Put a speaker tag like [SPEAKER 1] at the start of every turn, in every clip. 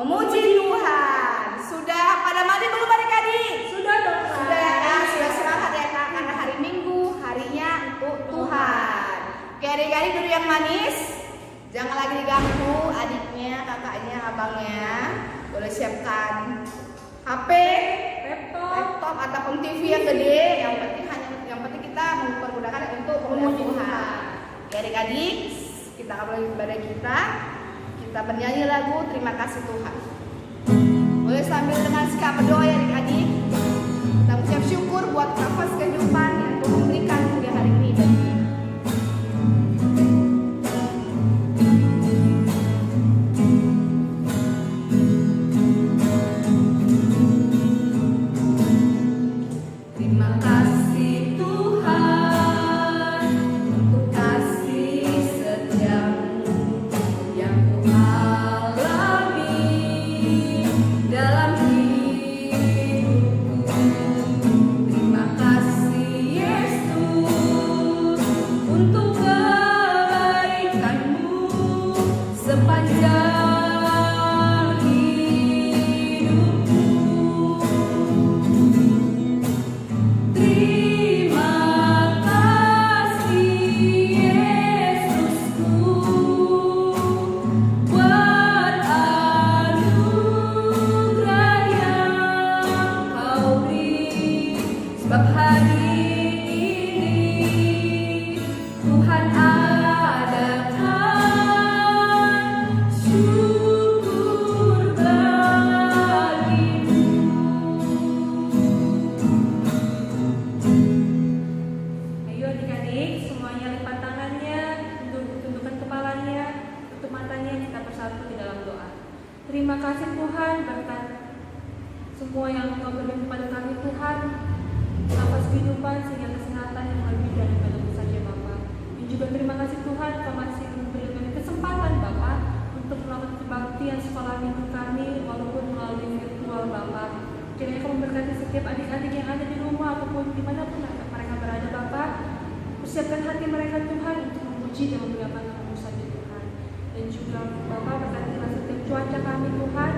[SPEAKER 1] Memuji Tuhan. Sudah pada mandi belum adik-adik?
[SPEAKER 2] Sudah dong, Kak.
[SPEAKER 1] Sudah ya Kak, sudah semangat ya Kak, karena hari Minggu harinya untuk Tuhan. Oke adik-adik dulu yang manis. Jangan lagi diganggu adiknya, kakaknya, abangnya. Boleh siapkan HP, laptop ataupun TV yang gede. Yang penting kita mempergunakan untuk memuji Tuhan. Oke adik-adik, kita kembali kepada kita bernyanyi lagu Terima Kasih Tuhan. Boleh sambil dengan sikap berdoa ya adik-adik. Kita mengucap syukur buat nafas kehidupan yang Tuhan berikan di hari ini bagi kita.
[SPEAKER 2] Terima kasih Tuhan untuk kasih setiamu yang ku alami dalam hidupku. Terima kasih Yesus untuk kebaikanmu sepanjang sebab hari ini Tuhan adakan syukur bagimu. Ayo adik-adik, semuanya lipat tangannya, tundukkan kepalanya, tutup matanya, kita bersatu di dalam doa. Terima kasih Tuhan berkat semua yang Engkau berikan kepada kami Tuhan. Nafas kehidupan sehingga kesehatan yang lebih daripada saja Bapak. Dan juga terima kasih Tuhan Kau masih memberikan kesempatan Bapak untuk melakukan kebaktian sekolah minggu kami walaupun melalui virtual Bapak. Kiranya Kau memberkati setiap adik-adik yang ada di rumah ataupun dimanapun mereka berada Bapak. Persiapkan hati mereka Tuhan untuk memuji dan memuliakan Nama saja Tuhan. Dan juga Bapak berkatilah setiap cuaca kami Tuhan,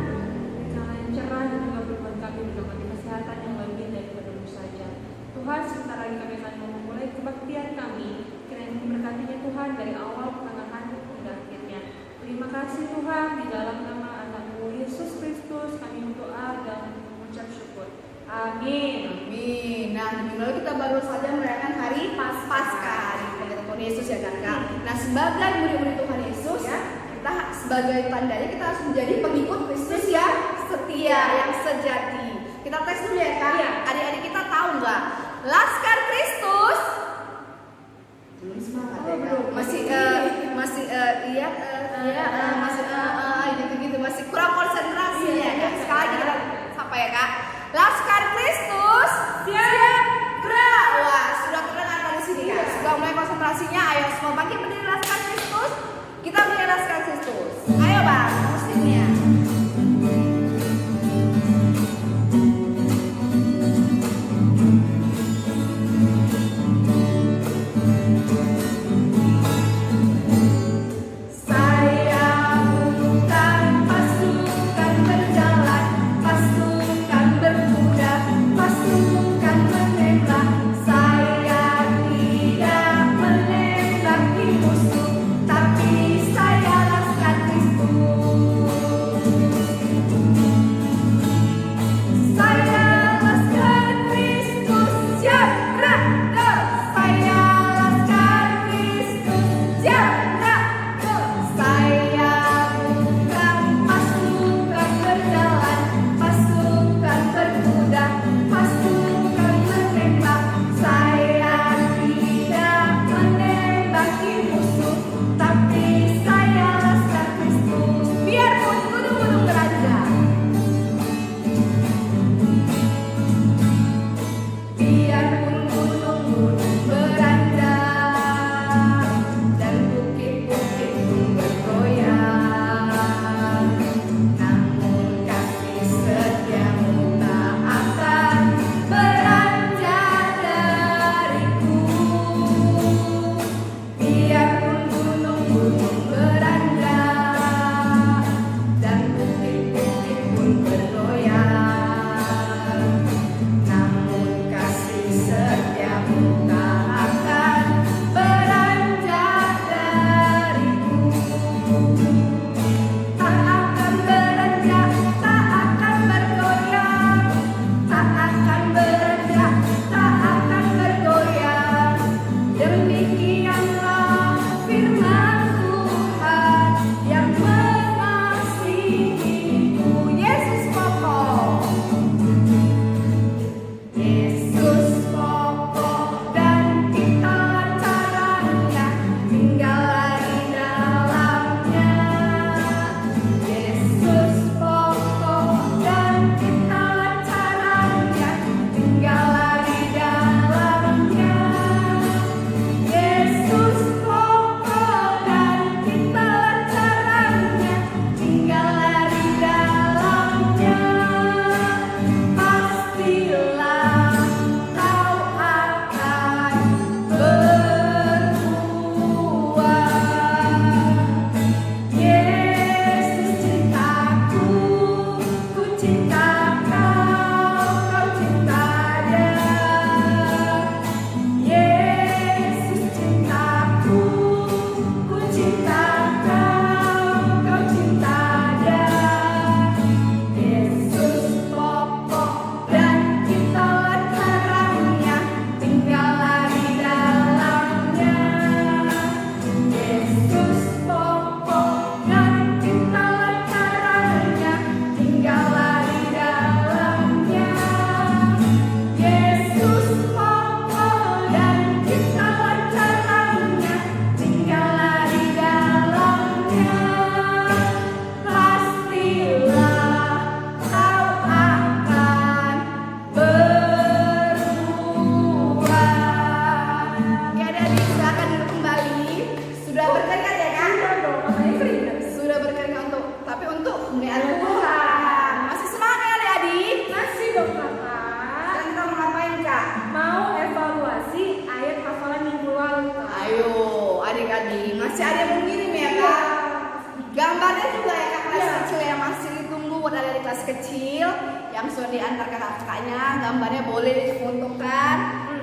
[SPEAKER 2] yang cerah dan juga berbuat kami mendapatkan kesehatan yang lebih daripada saja. Tuhan, sebentar lagi kami akan memulai kebaktian kami. Kiranya memberkatinya Tuhan dari awal, pertengahan, hingga akhirnya. Terima kasih Tuhan, di dalam nama Anak-Mu Yesus Kristus kami berdoa dan mengucap syukur. Amin.
[SPEAKER 1] Amin. Nah, lalu kita baru saja merayakan hari Paskah dari Tuhan Yesus ya kan Kak. Nah, sebagai murid-murid Tuhan Yesus ya, kita sebagai tandanya kita harus menjadi pengikut Kristus yang setia, yang sejati. Kita tes dulu ya Kak.
[SPEAKER 2] Iya.
[SPEAKER 1] Adik-adik kita tahu nggak? Laskar Kristus belum semangat ya Kak. Masih gitu masih kurang konsentrasi ya Kak. Sekali lagi kita sapa ya Kak. Laskar Kristus siap gerak. Wah, sudah terdengar dari sini Kak. Sudah mulai konsentrasinya. Ayo semua bangkit berdiri Laskar Kristus. Kita berdiri Laskar Kristus. Ayo Bang, musiknya.
[SPEAKER 2] Tapi saya Laskar Kristus.
[SPEAKER 1] cinta kau cinta dia. Yesus cintaku, ku cinta kau cinta dia. Yesus pokok dan kita terangnya, tinggallah di dalamnya. Yesus pokok dan kita terangnya, tinggallah di dalamnya. Yesus pokok dan kita terangnya, tinggallah di dalamnya. Pastilah kau akan berubah. Oke adik-adik, silakan duduk kembali. Sudah berkeringat ya kan? Sudah berkeringat tapi untuk kemuliaan Tuhan. Masih semangat ya adik-adik?
[SPEAKER 2] Masih dong kakak.
[SPEAKER 1] Dan kita mau ngapain kak?
[SPEAKER 2] Mau evaluasi ayat hafalan minggu lalu Kak.
[SPEAKER 1] Ayo adik-adik, masih ada yang mau ngirim ya kak? Gambarnya juga ya kak, kelas kecil yang masih ditunggu buat adik-adik kelas kecil yang sudah diantar kakak-kakaknya, gambarnya boleh difotokan,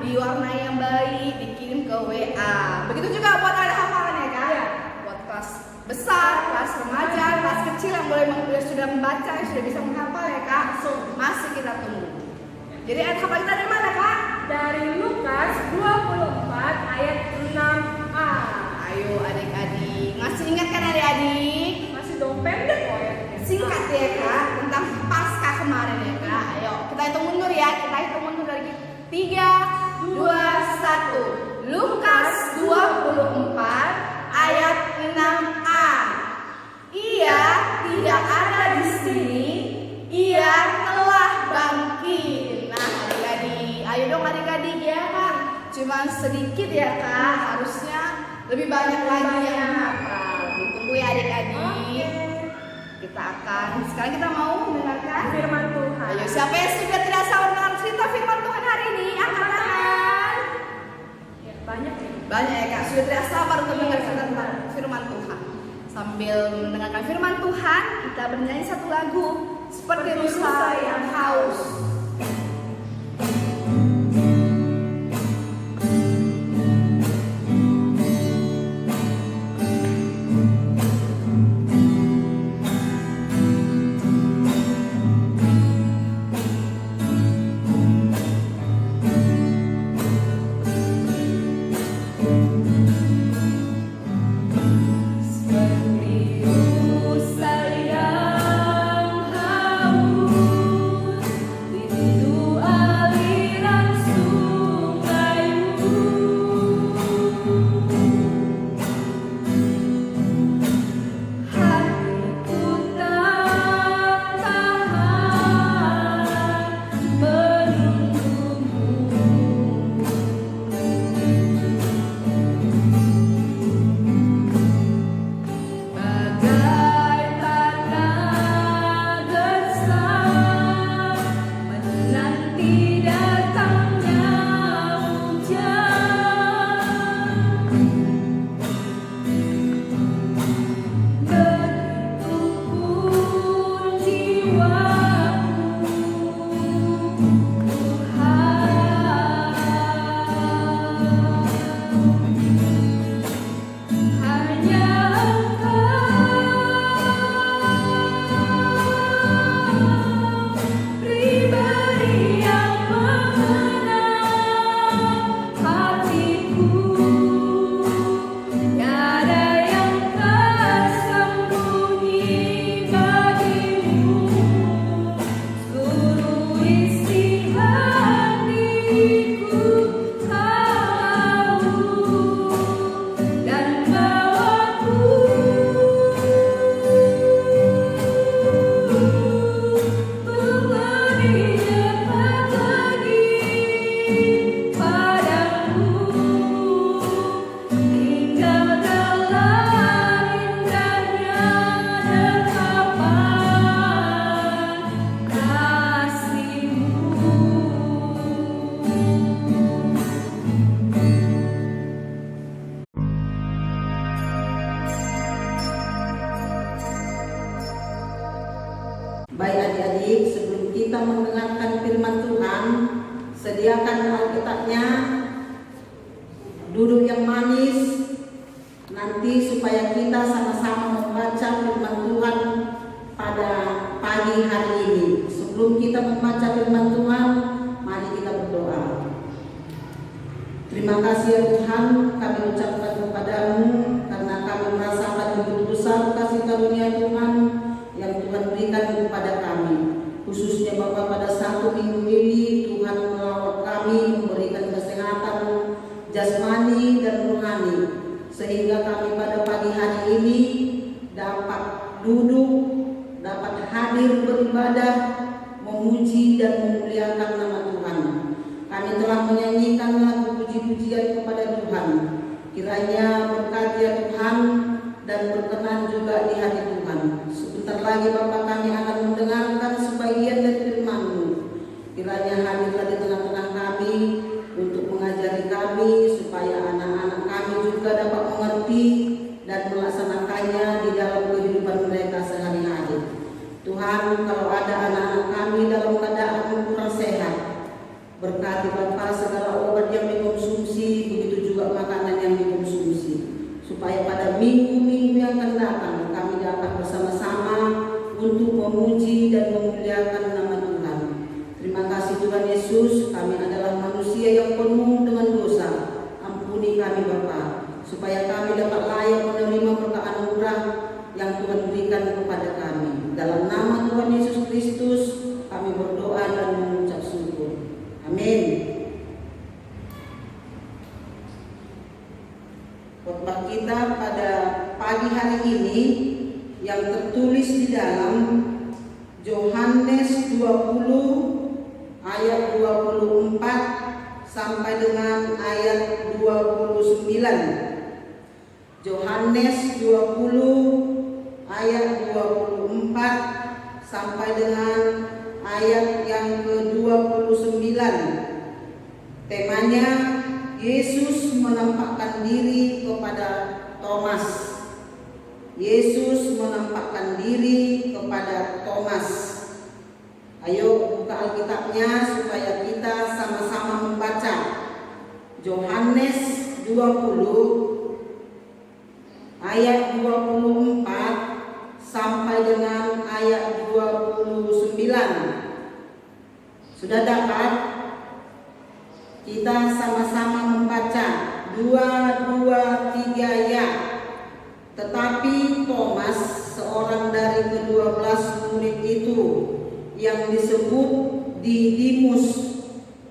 [SPEAKER 1] diwarnai yang baik, dikirim ke WA. Begitu juga buat adik hafalan ya kak? Buat kelas besar, kelas remaja, kelas kecil yang sudah membaca, yang sudah bisa menghafal ya kak? Masih kita tunggu. Jadi ayat hafal kita dari mana kak?
[SPEAKER 2] Dari Lukas 24 ayat 6a.
[SPEAKER 1] Ayo adik-adik, masih ingat kan adik-adik?
[SPEAKER 2] Masih dong pendek kok ya.
[SPEAKER 1] Singkat ya kak, tentang Paskah kemarin ya kak. Ayo kita hitung mundur ya, kita hitung mundur dari 3, 2, 1. Lukas 24 ayat 6a. Ia tidak ada di sini, ia telah bangkit. Nah adik-adik, ayo dong adik-adik ya kak. Cuma sedikit ya kak, harusnya lebih banyak lagi yang menghafal. Ditunggu ya adik-adik. Kita akan, sekarang kita mau mendengarkan
[SPEAKER 2] Firman Tuhan.
[SPEAKER 1] Ayo siapa yang sudah tidak sabar dengan cerita firman Tuhan hari ini? Angkat tangan.
[SPEAKER 2] Ya, banyak ya.
[SPEAKER 1] Banyak ya kak, sudah tidak sabar untuk mendengar firman Tuhan. Sambil mendengarkan firman Tuhan, kita bernyanyi satu lagu seperti rusa yang haus. Seperti rusa yang haus.
[SPEAKER 3] Baik adik-adik, sebelum kita mendengarkan firman Tuhan, sediakan Alkitabnya, duduk yang manis, nanti supaya kita sama-sama membaca firman Tuhan pada pagi hari ini. Sebelum kita membaca firman Tuhan, mari kita berdoa. Terima kasih ya Tuhan, kami ucapkan kepadamu karena kami merasakan begitu besar kasih karunia Tuhan yang Tuhan berikan kepada kami. Khususnya Bapak, pada satu minggu ini Tuhan merawat kami, memberikan kesehatan jasmani dan rohani, sehingga kami pada pagi hari ini dapat duduk, dapat hadir beribadah, memuji dan memuliakan nama Tuhan. Kami telah menyanyikan lagu puji-pujian kepada Tuhan. Kiranya berkati ya Tuhan dan berkenan juga di hati Tuhan. Sebentar lagi Bapak, kami akan mendengarkan sebagian dari firman-Mu. Kiranya hadirlah di tengah-tengah kami untuk mengajari kami supaya anak-anak kami juga dapat mengerti dan melaksanakannya di dalam kehidupan mereka sehari-hari. Tuhan, kalau ada anak-anak kami dalam keadaan kurang sehat, berkati Bapak segala obat yang dikonsumsi, begitu juga makanan yang dikonsumsi, supaya pada minggu-minggu yang akan datang kami dapat bersama-sama untuk memuji dan memuliakan nama Tuhan. Terima kasih Tuhan Yesus, kami adalah manusia yang penuh dengan dosa. Ampuni kami Bapa, supaya kami dapat layak menerima berkat anugerah yang Tuhan berikan kepada kami. Dalam nama Tuhan Yesus Kristus kami berdoa dan mengucap syukur. Amin. Khotbah kita pada pagi hari ini yang tertulis di dalam Yohanes 20 ayat 24 sampai dengan ayat 29. Yohanes 20 ayat 24 sampai dengan ayat yang ke-29. Temanya Yesus menampakkan diri kepada Thomas. Yesus menampakkan diri kepada Thomas. Ayo buka Alkitabnya supaya kita sama-sama membaca. Yohanes 20 ayat 24 sampai dengan ayat 29. Sudah dapat? Kita sama-sama membaca. 2, 2, 3 ya. Tetapi Thomas, seorang dari ke-12 murid itu, yang disebut Didimus,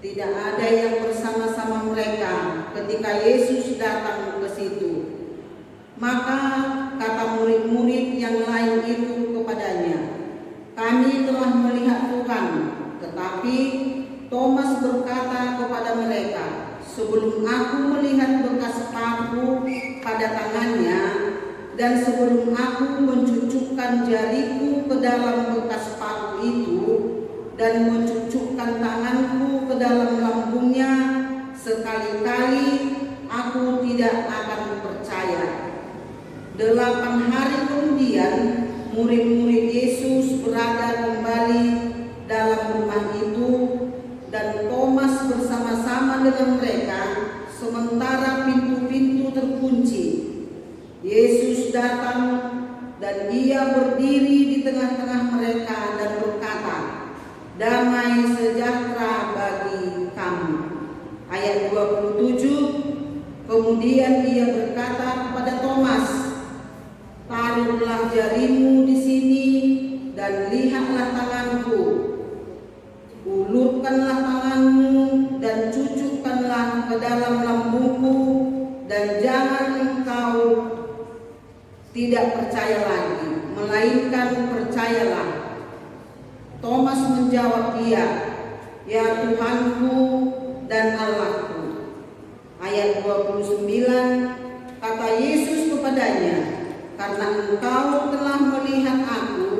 [SPEAKER 3] tidak ada yang bersama-sama mereka ketika Yesus datang ke situ. Maka kata murid-murid yang lain itu kepadanya, "Kami telah melihat Tuhan." Tetapi Thomas berkata kepada mereka, "Sebelum aku melihat bekas paku pada tangannya, dan sebelum aku mencucukkan jariku ke dalam bekas paku itu, dan mencucukkan tanganku ke dalam lambungnya, sekali-kali aku tidak akan percaya." 8 hari kemudian, murid-murid Yesus berada kembali dalam rumah itu, dan Thomas bersama-sama dengan mereka, sementara pintu-pintu terkunci. Yesus datang dan Ia berdiri di tengah-tengah mereka dan berkata, "Damai sejahtera bagi kamu." Ayat 27, kemudian Ia berkata kepada Thomas, "Taruhlah jarimu di sini dan lihatlah tanganku. Ulurkanlah tanganmu dan cucukkanlah ke dalam lambungku, dan jangan engkau tidak percaya lagi, melainkan percayalah." Thomas menjawab dia, "Ya Tuhanku dan Allahku." Ayat 29, kata Yesus kepadanya, "Karena engkau telah melihat aku,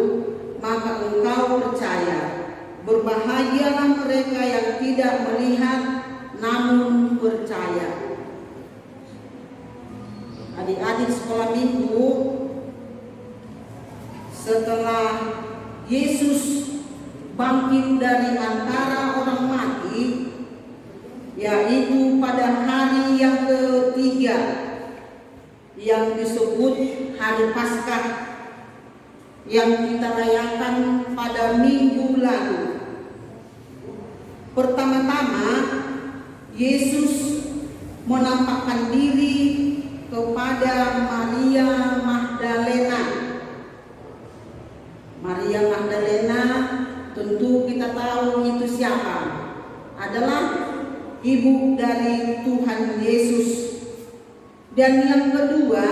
[SPEAKER 3] maka engkau percaya. Berbahagialah mereka yang tidak melihat namun percaya." Adik-adik sekolah minggu, setelah Yesus bangkit dari antara orang mati, yaitu pada hari yang ketiga yang disebut hari Paskah yang kita rayakan pada minggu lalu. Pertama-tama Yesus menampakkan diri kepada Maria Magdalena. Maria Magdalena tentu kita tahu itu siapa? Adalah ibu dari Tuhan Yesus. Dan yang kedua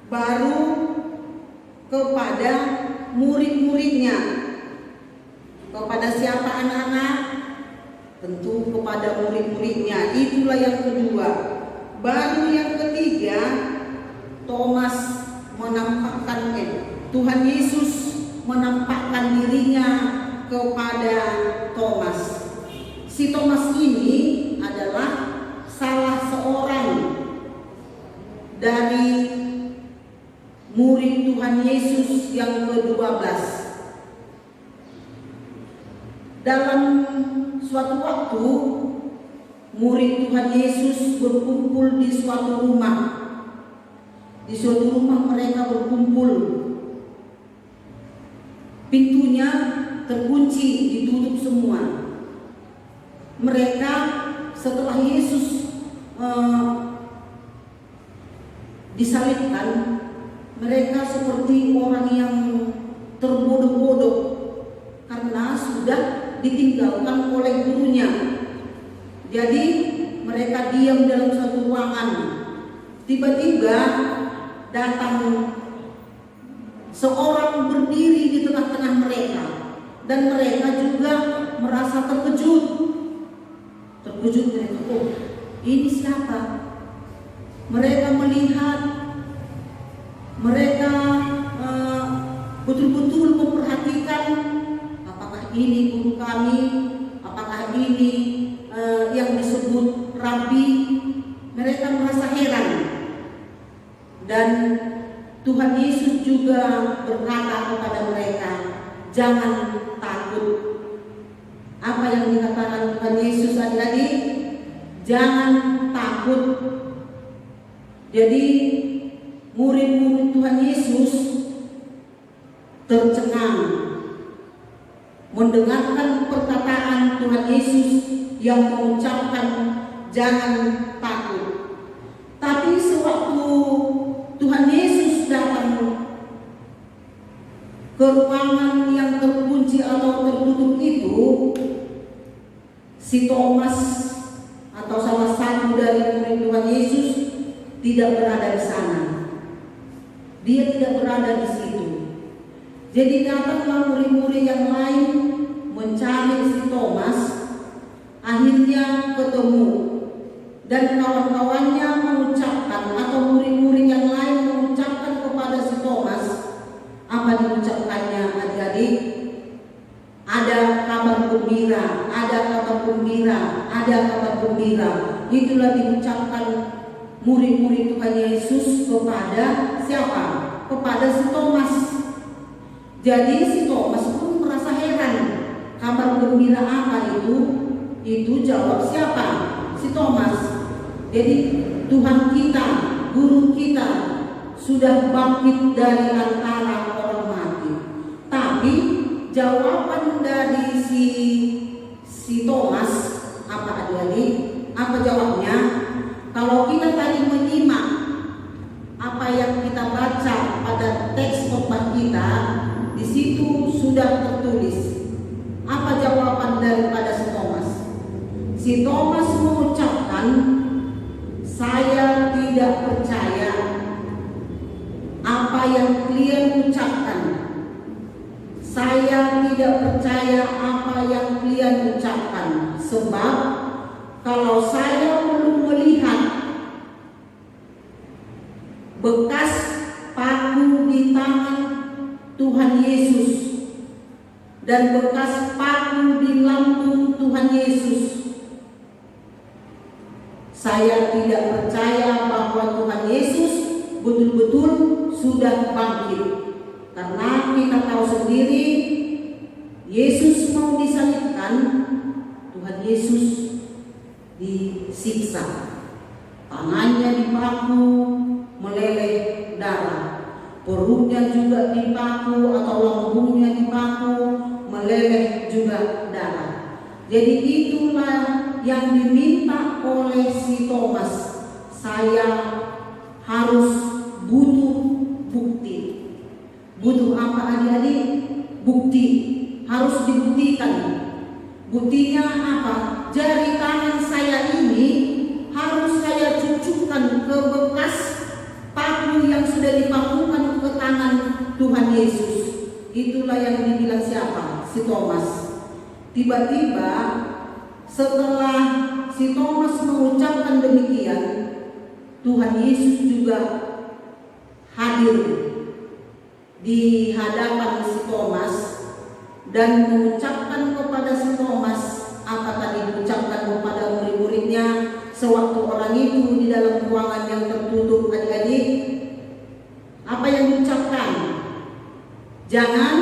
[SPEAKER 3] baru kepada murid-muridnya. Kepada siapa anak-anak? Tentu kepada murid-muridnya. Itulah yang kedua. Baru yang ketiga, Thomas menampakkan Tuhan Yesus menampakkan dirinya kepada Thomas. Si Thomas ini adalah salah seorang dari murid Tuhan Yesus yang ke-12. Dalam suatu waktu murid Tuhan Yesus berkumpul di suatu rumah. Di suatu rumah mereka berkumpul. Pintunya terkunci, ditutup semua. Mereka setelah Yesus disalibkan, mereka seperti orang yang terbodoh-bodoh karena sudah ditinggalkan oleh gurunya. Jadi mereka diam dalam satu ruangan. Tiba-tiba datang seorang berdiri di tengah-tengah mereka, dan mereka juga merasa terkejut. Mereka, oh ini siapa? Mereka melihat, mereka betul-betul memperhatikan, apakah ini guru kami, apakah ini yang disebut Rabi. Mereka merasa heran. Dan Tuhan Yesus juga berkata kepada mereka, jangan takut. Apa yang dikatakan Tuhan Yesus tadi? Jangan takut. Jadi murid-murid Tuhan Yesus tercengang mendengarkan perkataan Tuhan Yesus yang mengucapkan jangan takut. Tapi sewaktu Tuhan Yesus datang ke ruangan yang terkunci atau tertutup itu, si Thomas atau salah satu dari murid Tuhan Yesus tidak berada di sana. Dia tidak berada di situ. Jadi datanglah murid-murid yang lain mencari si Thomas. Akhirnya ketemu, dan kawan-kawannya mengucapkan, atau murid-murid yang lain mengucapkan kepada si Thomas. Apa diucapkannya adik-adik? Ada kabar gembira, ada kabar gembira, ada kabar gembira. Itulah diucapkan murid-murid Tuhan Yesus kepada siapa? Kepada si Thomas. Jadi si Thomas pun merasa heran. Kabar gembira apa itu? Itu jawab siapa? Si Thomas. Jadi Tuhan kita, guru kita sudah bangkit dari antara orang mati. Tapi jawaban dari si Thomas apa adik-adik? Apa jawabnya? Kalau kita tadi menyimak apa yang kita baca pada teks khotbah kita, di situ sudah tertulis. Apa jawaban daripada si Thomas? Si Thomas mengucapkan, saya tidak percaya apa yang kalian ucapkan. Saya tidak percaya apa yang kalian ucapkan. Sebab kalau saya belum melihat bekas paku di tangan Tuhan Yesus dan bekas paku di lambung Tuhan Yesus, saya tidak percaya bahwa Tuhan Yesus betul-betul sudah bangkit. Karena kita tahu sendiri Yesus mau disalibkan, Tuhan Yesus disiksa, tangannya dipaku meleleh darah, perutnya juga dipaku atau lambungnya dipaku meleleh juga darah. Jadi itulah yang diminta oleh si Thomas. Saya harus butuh bukti. Butuh apa adik-adik? Bukti. Harus dibuktikan. Buktinya apa? Jari tangan saya ini harus saya cucukkan ke bekas paku yang sudah dipakukan ke tangan Tuhan Yesus. Itulah yang dibilang siapa? Si Thomas. Tiba-tiba setelah si Thomas mengucapkan demikian, Tuhan Yesus juga hadir di hadapan si Thomas dan mengucapkan kepada si Thomas apa tadi diucapkan kepada murid-muridnya sewaktu orang itu di dalam ruangan yang tertutup, adik-adik. Apa yang diucapkan? Jangan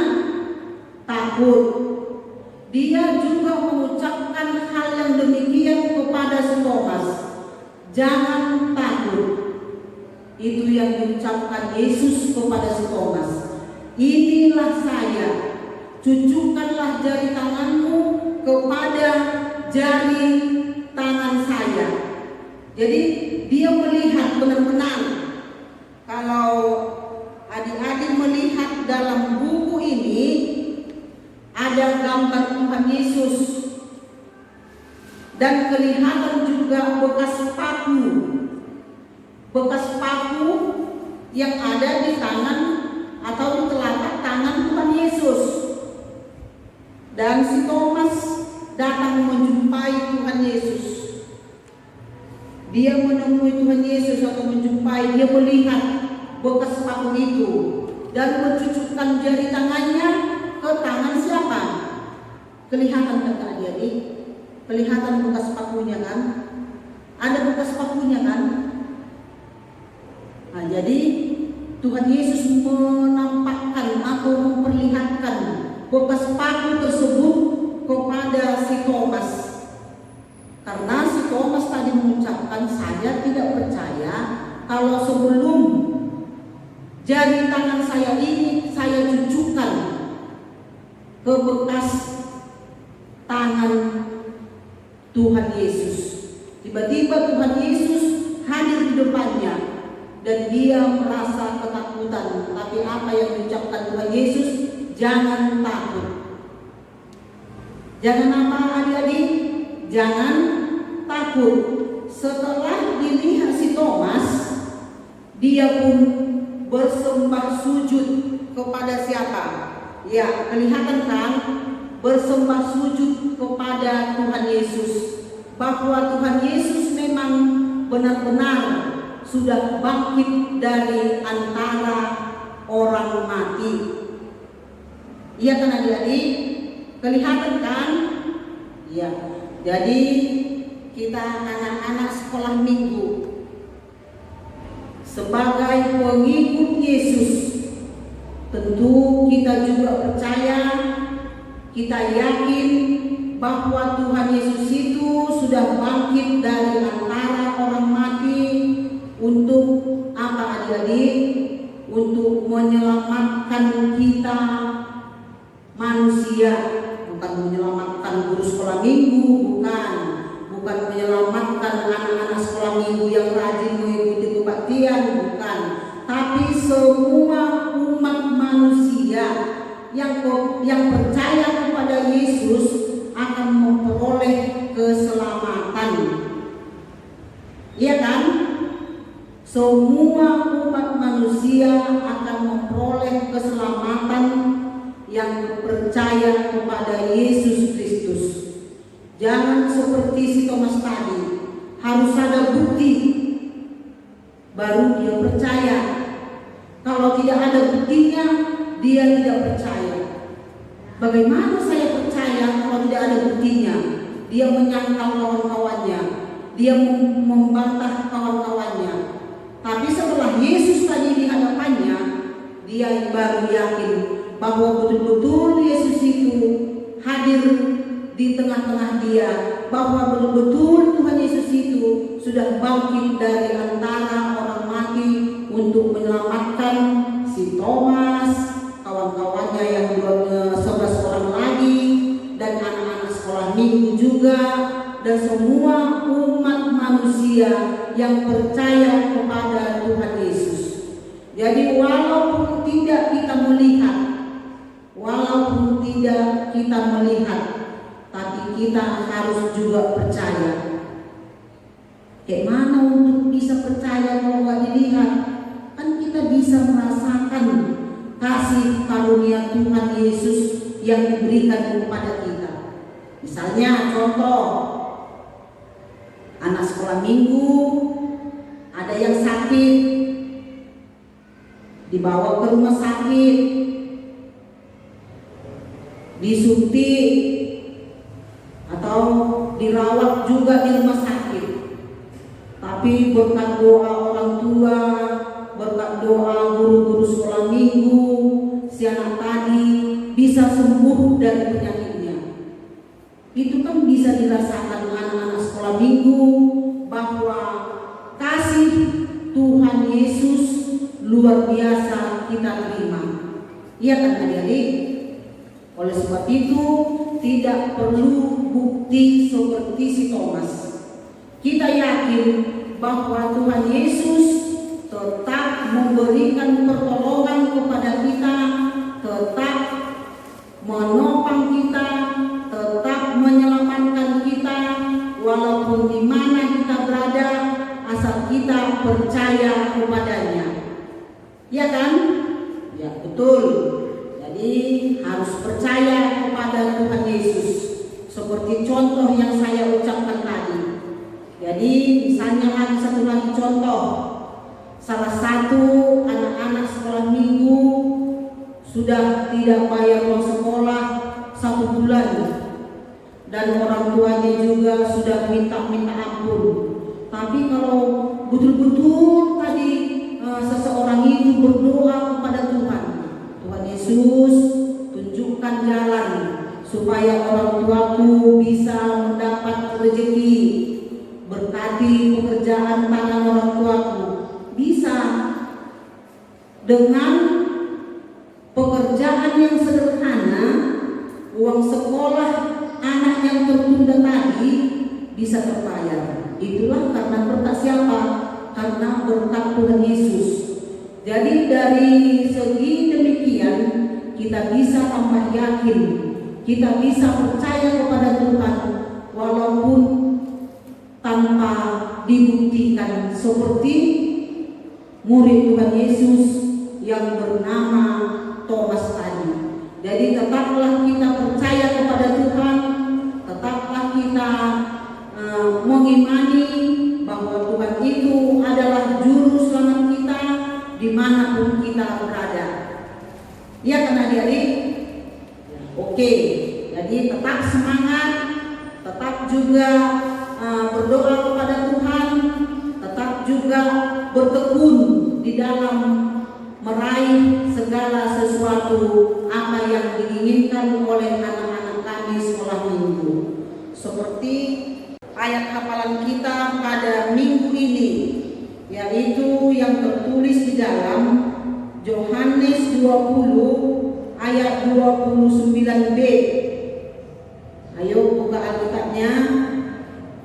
[SPEAKER 3] takut. Dia juga mengucapkan hal yang demikian kepada si Thomas. Jangan takut. Itu yang diucapkan Yesus kepada si Thomas. Inilah saya. Cucukkanlah jari tanganmu kepada jari tangan saya. Jadi dia melihat benar-benar. Kalau adik-adik melihat dalam buku ini ada gambar Tuhan Yesus dan kelihatan juga bekas paku yang ada di tangan atau di telapak tangan Tuhan Yesus. Dan si Thomas datang menjumpai Tuhan Yesus. Dia menemui Tuhan Yesus atau menjumpai, dia melihat bekas paku itu dan mencucukkan jari tangannya ke tangan siapa? Kelihatan kan adik-adik? Kelihatan bekas pakunya kan? Ada bekas pakunya kan? Nah, jadi Tuhan Yesus menampakkan atau memperlihatkan bekas paku tersebut kepada si Thomas. Karena si Thomas tadi mengucapkan, saya tidak percaya kalau sebelum jari tangan saya ini saya cucukkan ke bekas tangan Tuhan Yesus. Tiba-tiba Tuhan Yesus hadir di depannya dan dia merasa ketakutan. Tapi apa yang diucapkan Tuhan Yesus? Jangan takut. Jangan apa adik-adik? Jangan takut. Setelah dilihat si Thomas, dia pun bersembah sujud kepada siapa? Ya, kelihatan kan? Bersembah sujud kepada Tuhan Yesus. Bahwa Tuhan Yesus memang benar-benar sudah bangkit dari antara orang mati. Iya kan adik-adik? Kelihatan kan? Ya. Jadi kita anak-anak sekolah minggu sebagai pengikut Yesus, tentu kita juga percaya, kita yakin bahwa Tuhan Yesus itu sudah bangkit dari antara orang mati untuk apa adik-adik? Untuk menyelamatkan kita manusia, bukan menyelamatkan guru sekolah minggu, bukan menyelamatkan anak-anak sekolah minggu yang rajin mengikuti kebaktian, bukan, tapi semua umat manusia yang percaya kepada Yesus akan memperoleh keselamatan. Iya kan? Semua umat manusia akan memperoleh keselamatan yang percaya kepada Yesus Kristus. Jangan seperti si Thomas tadi, harus ada bukti baru dia percaya. Kalau tidak ada buktinya, dia tidak percaya. Bagaimana saya percaya kalau tidak ada buktinya? Dia menyangkal kawan-kawannya, dia membantah kawan-kawannya. Tapi setelah Yesus tadi di hadapannya, dia baru yakin bahwa betul-betul Yesus itu hadir di tengah-tengah dia, bahwa betul-betul Tuhan Yesus itu sudah bangkit dari antara orang mati untuk menyelamatkan si Thomas, kawan-kawannya yang 11 orang lagi, dan anak-anak sekolah minggu juga, dan semua umat manusia yang percaya kepada Tuhan Yesus. Jadi walaupun tidak kita melihat, tapi kita harus juga percaya. Kayak mana untuk bisa percaya kalau nggak dilihat? Kan kita bisa merasakan kasih karunia Tuhan Yesus yang diberikan kepada kita. Misalnya contoh, anak sekolah minggu ada yang sakit, dibawa ke rumah sakit, disuntik atau dirawat juga di rumah sakit. Tapi berkat doa orang tua, berkat doa guru-guru sekolah minggu, si anak tadi bisa sembuh dari penyakitnya. Itu kan bisa dirasakan anak-anak sekolah minggu bahwa kasih Tuhan Yesus luar biasa kita terima. Iya kan adik-adik? Oleh sebab itu tidak perlu bukti seperti si Thomas. Kita yakin bahwa Tuhan Yesus tetap memberikan pertolongan kepada kita, tetap menopang kita, tetap menyelamatkan kita, walaupun di mana kita berada, asal kita percaya kepadanya. Ya kan? Ya betul. Jadi harus percaya kepada Tuhan Yesus. Seperti contoh yang saya ucapkan tadi. Jadi misalnya satu lagi contoh. Salah satu anak-anak sekolah minggu sudah tidak bayar uang sekolah 1 bulan. Dan orang tuanya juga sudah minta ampun. Tapi kalau betul-betul tadi seseorang itu berdoa kepada Tuhan, Tuhan Yesus tunjukkan jalan supaya orang tuaku bisa mendapat rezeki, berkati pekerjaan tangan orang tuaku, bisa dengan pekerjaan yang sederhana, uang sekolah anak yang tertunda tadi bisa terbayar. Itulah karena berkat siapa? Karena berkat Tuhan Yesus. Jadi dari segi demikian kita bisa tambah yakin, kita bisa percaya kepada Tuhan walaupun tanpa dibuktikan, seperti murid Tuhan Yesus yang bernama Thomas tadi. Jadi tetaplah kita percaya kepada Tuhan, tetaplah kita mengimani bahwa Tuhan itu adalah juru selamat kita dimanapun kita berada. Ya kan adik-adik? Oke, jadi tetap semangat, tetap juga berdoa kepada Tuhan, tetap juga bertekun di dalam meraih segala sesuatu apa yang diinginkan oleh anak-anak kami sekolah minggu. Seperti ayat hafalan kita pada minggu ini, yaitu yang tertulis di dalam Yohanes 20 ayat 29b. Ayo buka Alkitabnya.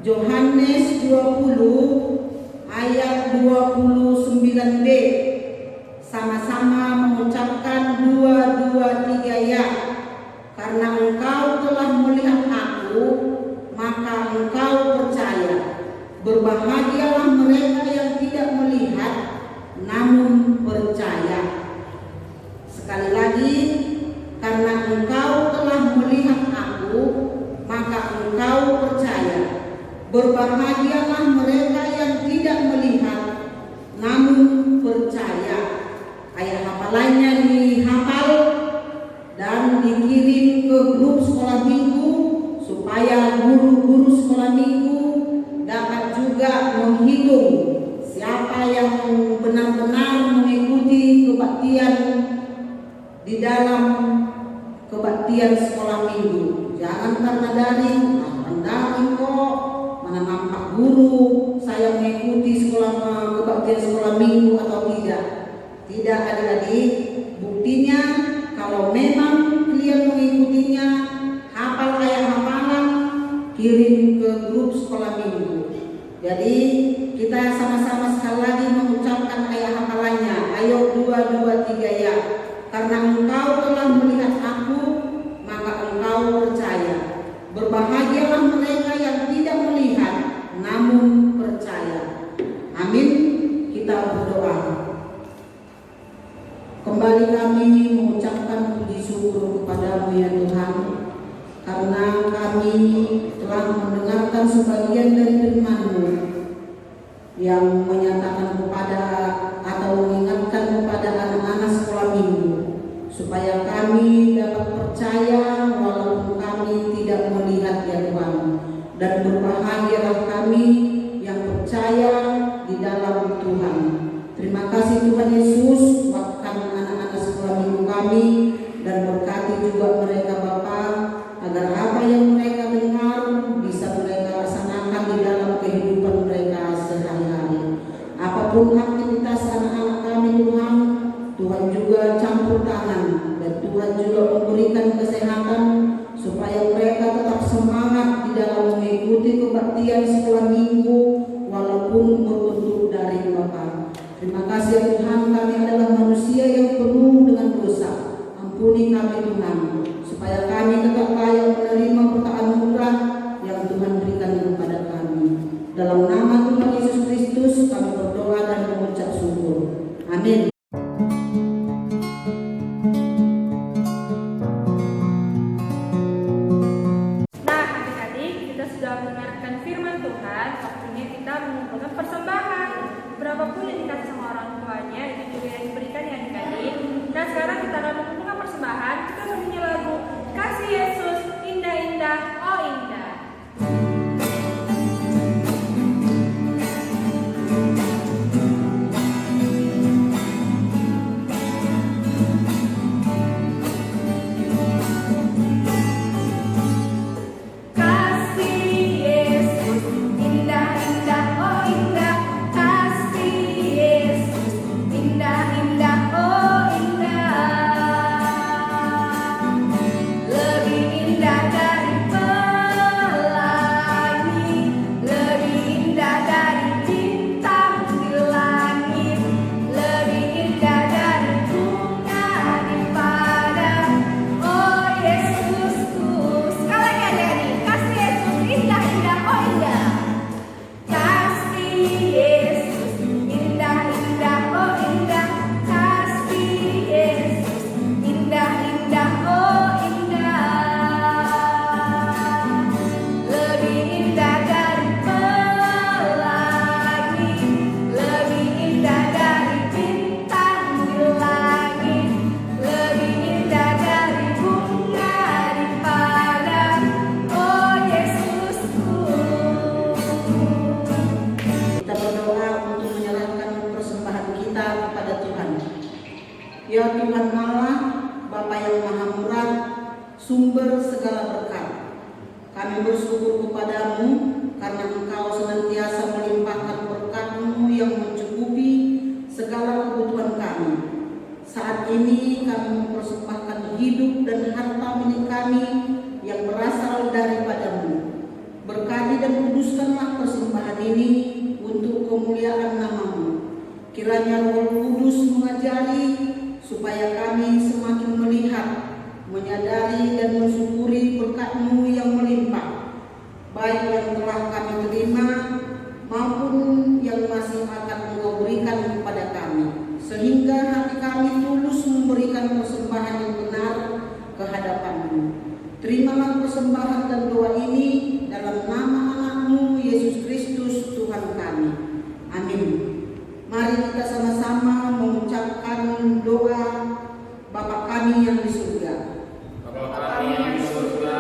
[SPEAKER 3] Yohanes 20 ayat 29b. Sama-sama mengucapkan 2, 2, 3 ya. Karena engkau telah melihat aku, maka engkau percaya. Berbahagialah mereka yang tidak melihat namun percaya. Sekali lagi, karena engkau telah melihat aku, maka engkau percaya. Berbahagialah mereka yang tidak melihat namun percaya. Ayat hafalannya dihafal dan dikirim ke grup sekolah minggu supaya guru-guru sekolah minggu dapat juga menghitung siapa yang benar-benar mengikuti kebaktian minggu. Jangan karena daring, daring kok. Mana nampak guru saya mengikuti kebaktian sekolah minggu atau tidak. Tidak, adik-adik. Buktinya kalau memang kalian mengikutinya, hafal ayat hafalan, kirim ke grup sekolah minggu. Jadi kita sama-sama sekali lagi mengucapkan ayat hafalannya. Ayo 2, 2, 3 ya. Karena engkau telah melihat aku, maka engkau percaya. Berbahagialah mereka yang tidak melihat, namun percaya. Amin. Kita berdoa. Kembali kami mengucapkan puji syukur kepada-Mu ya Tuhan, karena kami telah mendengarkan sebagian dari firman-Mu yang menyatakan kepada atau mengingatkan kepada anak-anak sekolah minggu supaya kami dapat percaya walaupun kami tidak melihat ya Tuhan, dan berbahagialah kami yang percaya di dalam Tuhan. Terima kasih Tuhan Yesus, kuatkan anak-anak sekolah minggu kami dan berkati juga mereka Bapa, agar apa yang mereka dengar bisa mereka laksanakan di dalam kehidupan mereka sehari-hari. Apapun aktivitas anak-anak kami Tuhan, Tuhan juga campur tangan dan Tuhan juga memberikan kesehatan supaya mereka tetap semangat di dalam mengikuti kebaktian sekolah minggu walaupun berbentuk daring Bapa. Terima kasih ya Tuhan, kami adalah manusia yang penuh dengan dosa. Ampuni kami Tuhan, supaya kami tetap layak menerima berkat anugerah yang Tuhan berikan kepada kami. Dalam nama Tuhan Yesus Kristus kami berdoa dan mengucap syukur. Amin.
[SPEAKER 2] Nah, adik-adik, kita sudah mendengarkan firman Tuhan. Waktunya kita mengumpulkan persembahan. Berapapun yang dikasih sama orang tuanya, itu juga yang diberikan ya adik-adik. Nah, sekarang kita akan mengumpulkan persembahan. Kita bernyanyi lagu Kasih Yesus, Indah-indah, oh indah.
[SPEAKER 3] Ya Tuhan Allah, Bapa yang Maha Murah, sumber segala berkat. Kami bersyukur kepadamu karena Engkau senantiasa melimpahkan berkat-Mu yang mencukupi segala kebutuhan kami. Saat ini kami mempersembahkan hidup dan harta milik kami yang berasal daripada-Mu. Berkati dan kuduskanlah persembahan ini untuk kemuliaan nama-Mu. Kiranya Roh Kudus mengajari supaya kami semakin melihat, menyadari dan mensyukuri berkat-Mu yang melimpah, baik yang telah kami terima maupun yang masih akan Engkau berikan kepada kami, sehingga hati kami tulus memberikan persembahan yang benar ke hadapan-Mu. Terimalah persembahan dan doa ini dalam nama anak-Mu Yesus Kristus Tuhan kami. Amin. Mari kita sama-sama mengucapkan doa Bapa kami yang di surga.
[SPEAKER 4] Bapa kami yang di surga,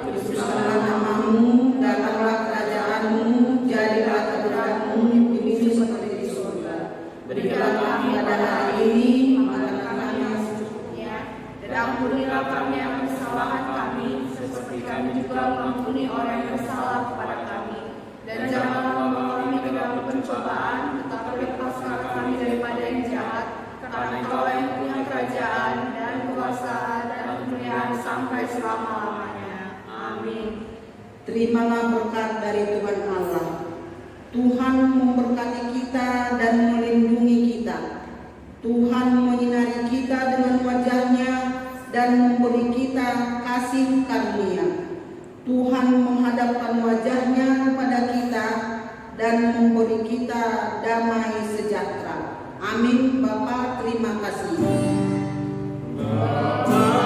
[SPEAKER 3] dikuduskanlah nama-Mu, datanglah kerajaan-Mu, jadilah kehendakmu di bumi seperti di surga. Berikanlah kami pada hari ini makanan kami yang secukupnya, dan ampunilah kami yang kesalahan kami,
[SPEAKER 1] mengampuni orang yang bersalah kepada kami, dan janganlah membawa kami ke dalam pencobaan, tetapi lepaskanlah kami daripada yang jahat, karena Engkau yang punya kerajaan dan kuasa dan kemuliaan sampai selama-lamanya. Amin.
[SPEAKER 3] Terimalah berkat dari Tuhan Allah. Tuhan memberkati kita dan melindungi kita. Tuhan menyinari kita dengan wajah-Nya dan memberi kita kasih karunia. Tuhan menghadapkan wajah-Nya kepada kita dan memberi kita damai sejahtera. Amin. Bapa, terima kasih.
[SPEAKER 1] Bapa